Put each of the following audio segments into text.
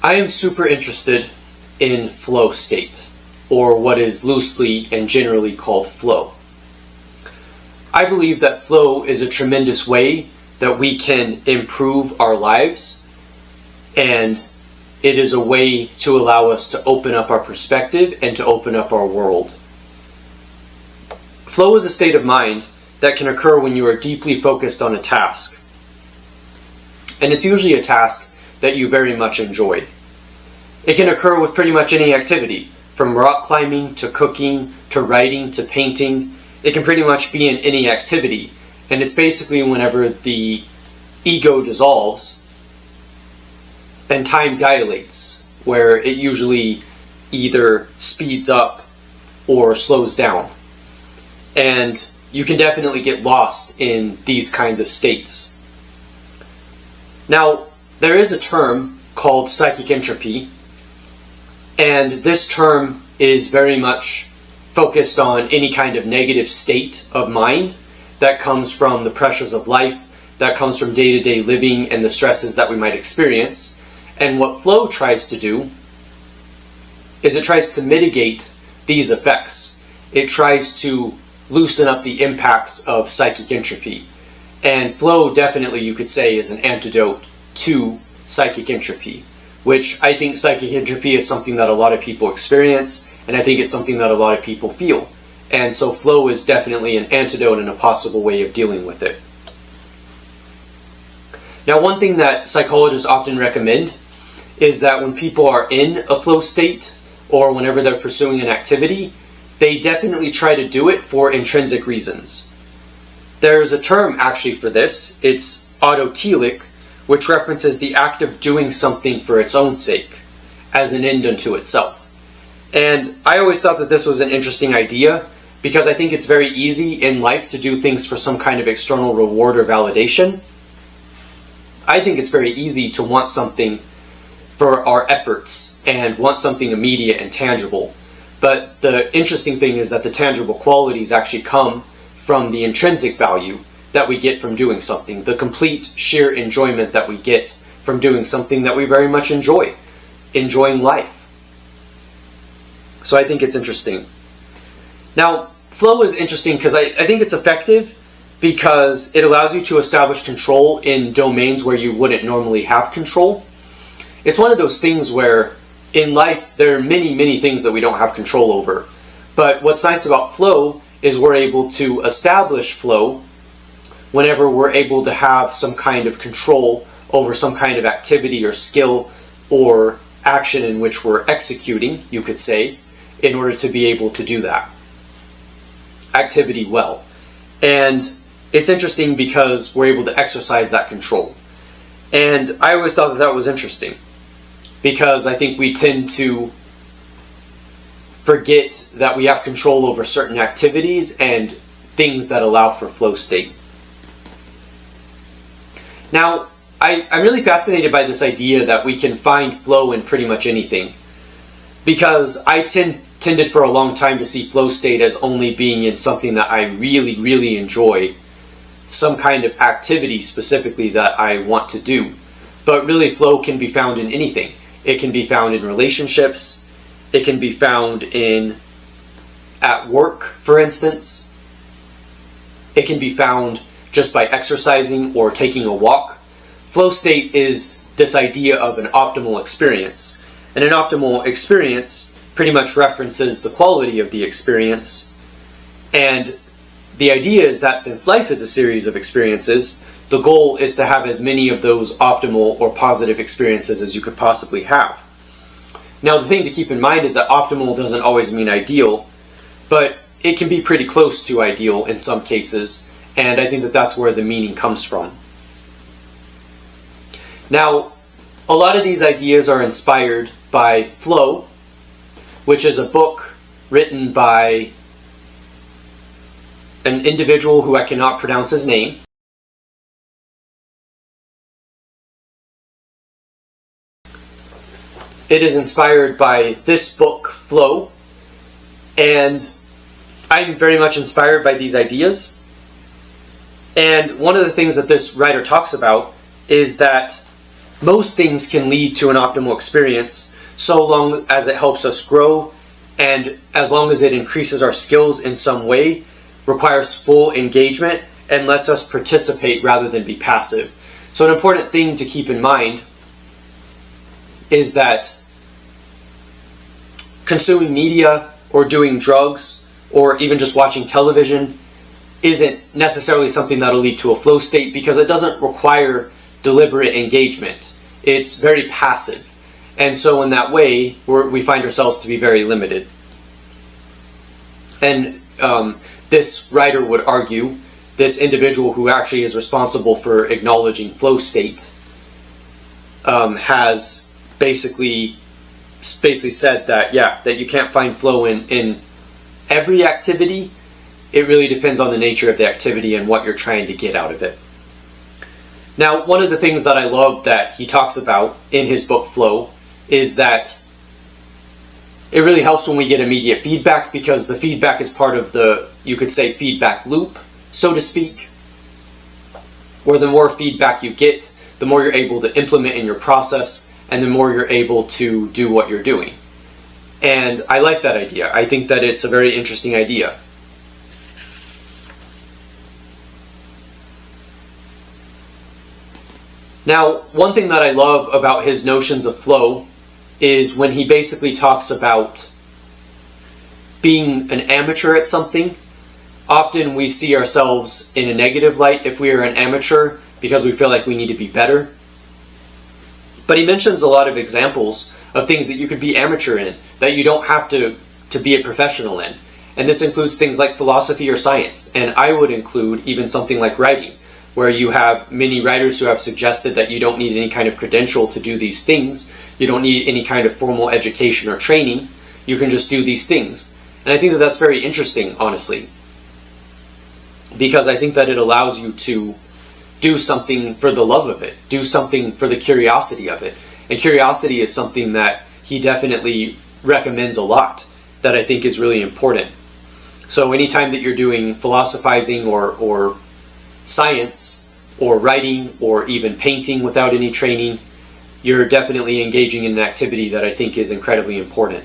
I am super interested in flow state, or what is loosely and generally called flow. I believe that flow is a tremendous way that we can improve our lives, and it is a way to allow us to open up our perspective and to open up our world. Flow is a state of mind that can occur when you are deeply focused on a task. And it's usually a task that you very much enjoy. It can occur with pretty much any activity, from rock climbing to cooking to writing to painting. It can pretty much be in any activity. And it's basically whenever the ego dissolves and time dilates, where it usually either speeds up or slows down. And you can definitely get lost in these kinds of states. Now, there is a term called psychic entropy, and this term is very much focused on any kind of negative state of mind that comes from the pressures of life, that comes from day-to-day living and the stresses that we might experience. And what flow tries to do is it tries to mitigate these effects. It tries to loosen up the impacts of psychic entropy. And flow definitely, you could say, is an antidote to psychic entropy, which I think psychic entropy is something that a lot of people experience, and I think it's something that a lot of people feel. And so flow is definitely an antidote and a possible way of dealing with it. Now, one thing that psychologists often recommend is that when people are in a flow state, or whenever they're pursuing an activity, they definitely try to do it for intrinsic reasons. There's a term actually for this. It's autotelic, which references the act of doing something for its own sake, as an end unto itself. And I always thought that this was an interesting idea, because I think it's very easy in life to do things for some kind of external reward or validation. I think it's very easy to want something for our efforts and want something immediate and tangible. But the interesting thing is that the tangible qualities actually come from the intrinsic value that we get from doing something, the complete sheer enjoyment that we get from doing something that we very much enjoy, enjoying life. So I think it's interesting. Now, flow is interesting because I think it's effective because it allows you to establish control in domains where you wouldn't normally have control. It's one of those things where in life there are many, many things that we don't have control over. But what's nice about flow is we're able to establish flow whenever we're able to have some kind of control over some kind of activity or skill or action in which we're executing, you could say, in order to be able to do that activity well. And it's interesting because we're able to exercise that control. And I always thought that that was interesting, because I think we tend to forget that we have control over certain activities and things that allow for flow state. Now, I'm really fascinated by this idea that we can find flow in pretty much anything, because I tended for a long time to see flow state as only being in something that I really, really enjoy, some kind of activity specifically that I want to do. But really, flow can be found in anything. It can be found in relationships. It can be found at work, for instance. It can be found just by exercising or taking a walk. Flow state is this idea of an optimal experience. And an optimal experience pretty much references the quality of the experience. And the idea is that since life is a series of experiences, the goal is to have as many of those optimal or positive experiences as you could possibly have. Now, the thing to keep in mind is that optimal doesn't always mean ideal, but it can be pretty close to ideal in some cases, and I think that that's where the meaning comes from. Now, a lot of these ideas are inspired by Flow, which is a book written by an individual who I cannot pronounce his name. It is inspired by this book, Flow, and I'm very much inspired by these ideas. And one of the things that this writer talks about is that most things can lead to an optimal experience so long as it helps us grow, and as long as it increases our skills in some way, requires full engagement, and lets us participate rather than be passive. So an important thing to keep in mind is that consuming media or doing drugs or even just watching television isn't necessarily something that'll lead to a flow state, because it doesn't require deliberate engagement. It's very passive. And so in that way, we find ourselves to be very limited. And this writer would argue, this individual who actually is responsible for acknowledging flow state, has basically said that, yeah, that you can't find flow in every activity. It really depends on the nature of the activity and what you're trying to get out of it. Now, one of the things that I love that he talks about in his book Flow is that it really helps when we get immediate feedback, because the feedback is part of the, you could say, feedback loop, so to speak, where the more feedback you get, the more you're able to implement in your process, and the more you're able to do what you're doing. And I like that idea. I think that it's a very interesting idea. Now, one thing that I love about his notions of flow is when he basically talks about being an amateur at something. Often we see ourselves in a negative light if we are an amateur, because we feel like we need to be better. But he mentions a lot of examples of things that you could be amateur in, that you don't have to be a professional in. And this includes things like philosophy or science. And I would include even something like writing, where you have many writers who have suggested that you don't need any kind of credential to do these things. You don't need any kind of formal education or training. You can just do these things. And I think that that's very interesting, honestly, because I think that it allows you to do something for the love of it, do something for the curiosity of it. And curiosity is something that he definitely recommends a lot, that I think is really important. So anytime that you're doing philosophizing or science or writing or even painting without any training, you're definitely engaging in an activity that I think is incredibly important.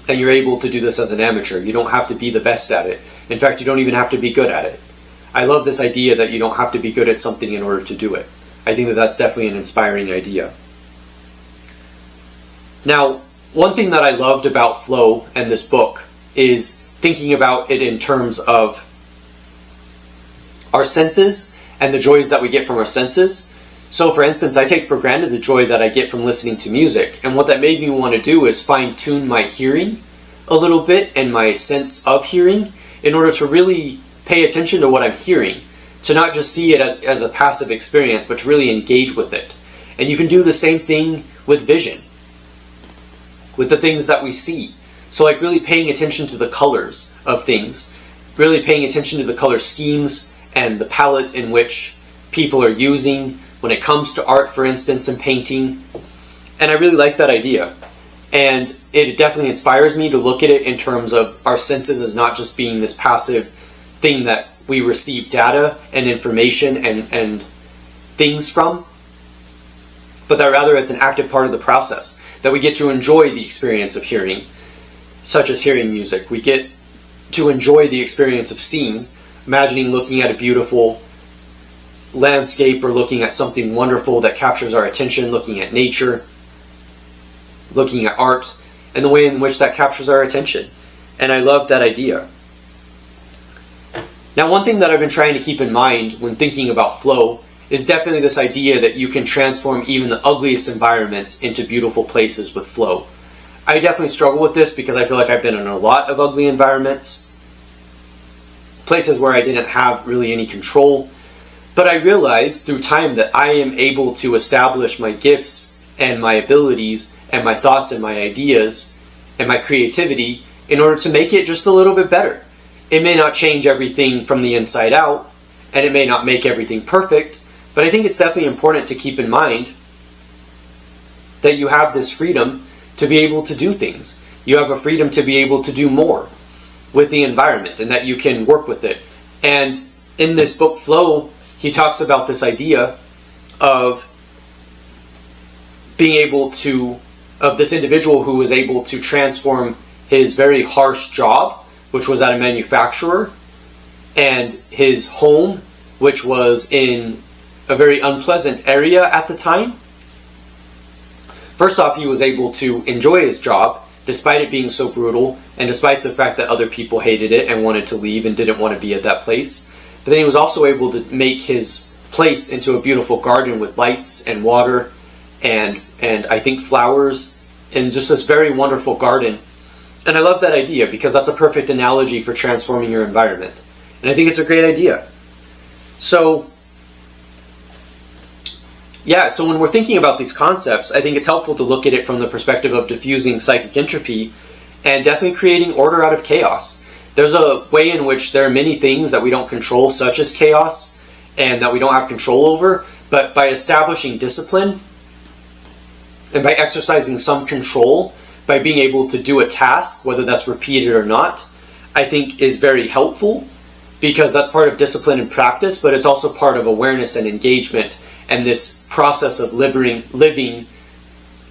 And you're able to do this as an amateur. You don't have to be the best at it. In fact, you don't even have to be good at it. I love this idea that you don't have to be good at something in order to do it. I think that that's definitely an inspiring idea. Now, one thing that I loved about flow and this book is thinking about it in terms of our senses and the joys that we get from our senses. So for instance, I take for granted the joy that I get from listening to music, and what that made me want to do is fine-tune my hearing a little bit and my sense of hearing in order to really pay attention to what I'm hearing, to not just see it as a passive experience, but to really engage with it. And you can do the same thing with vision, with the things that we see. So like really paying attention to the colors of things, really paying attention to the color schemes and the palette in which people are using when it comes to art, for instance, and painting. And I really like that idea. And it definitely inspires me to look at it in terms of our senses as not just being this passive thing that we receive data and information and things from, but that rather it's an active part of the process, that we get to enjoy the experience of hearing, such as hearing music. We get to enjoy the experience of seeing, imagining looking at a beautiful landscape or looking at something wonderful that captures our attention, looking at nature, looking at art, and the way in which that captures our attention. And I love that idea. Now, one thing that I've been trying to keep in mind when thinking about flow is definitely this idea that you can transform even the ugliest environments into beautiful places with flow. I definitely struggle with this because I feel like I've been in a lot of ugly environments, places where I didn't have really any control. But I realized through time that I am able to establish my gifts and my abilities and my thoughts and my ideas and my creativity in order to make it just a little bit better. It may not change everything from the inside out, and it may not make everything perfect, but I think it's definitely important to keep in mind that you have this freedom to be able to do things. You have a freedom to be able to do more with the environment, and that you can work with it. And in this book, Flow, he talks about this idea of of this individual who was able to transform his very harsh job, which was at a manufacturer, and his home, which was in a very unpleasant area at the time. First off, he was able to enjoy his job, despite it being so brutal, and despite the fact that other people hated it and wanted to leave and didn't want to be at that place. But then he was also able to make his place into a beautiful garden with lights and water and I think flowers, and just this very wonderful garden. And I love that idea because that's a perfect analogy for transforming your environment. And I think it's a great idea. So when we're thinking about these concepts, I think it's helpful to look at it from the perspective of diffusing psychic entropy and definitely creating order out of chaos. There's a way in which there are many things that we don't control, such as chaos, and that we don't have control over, but by establishing discipline and by exercising some control, by being able to do a task, whether that's repeated or not, I think is very helpful, because that's part of discipline and practice, but it's also part of awareness and engagement and this process of living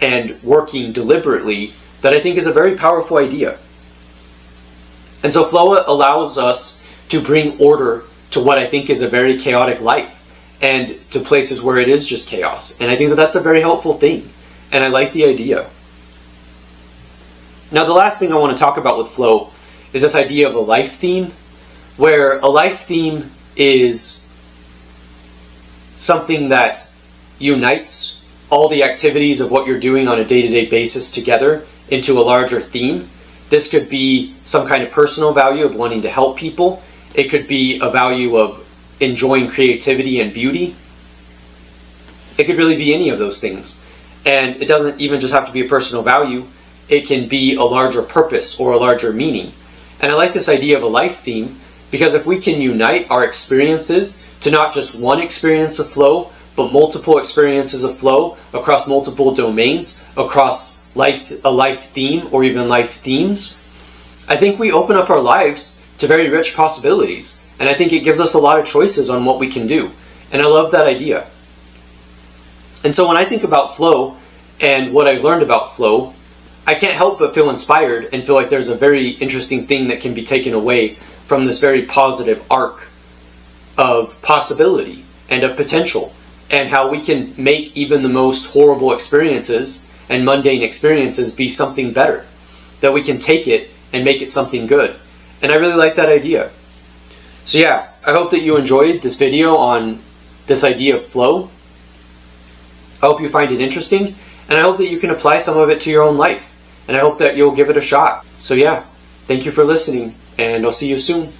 and working deliberately that I think is a very powerful idea. And so flow allows us to bring order to what I think is a very chaotic life, and to places where it is just chaos. And I think that that's a very helpful thing, and I like the idea. Now, the last thing I want to talk about with flow is this idea of a life theme, where a life theme is something that unites all the activities of what you're doing on a day-to-day basis together into a larger theme. This could be some kind of personal value of wanting to help people. It could be a value of enjoying creativity and beauty. It could really be any of those things. And it doesn't even just have to be a personal value. It can be a larger purpose or a larger meaning. And I like this idea of a life theme, because if we can unite our experiences to not just one experience of flow, but multiple experiences of flow across multiple domains, across a life theme or even life themes, I think we open up our lives to very rich possibilities. And I think it gives us a lot of choices on what we can do. And I love that idea. And so when I think about flow and what I've learned about flow, I can't help but feel inspired and feel like there's a very interesting thing that can be taken away from this very positive arc of possibility and of potential, and how we can make even the most horrible experiences and mundane experiences be something better, that we can take it and make it something good. And I really like that idea. So yeah, I hope that you enjoyed this video on this idea of flow. I hope you find it interesting, and I hope that you can apply some of it to your own life, and I hope that you'll give it a shot. So yeah, thank you for listening, and I'll see you soon.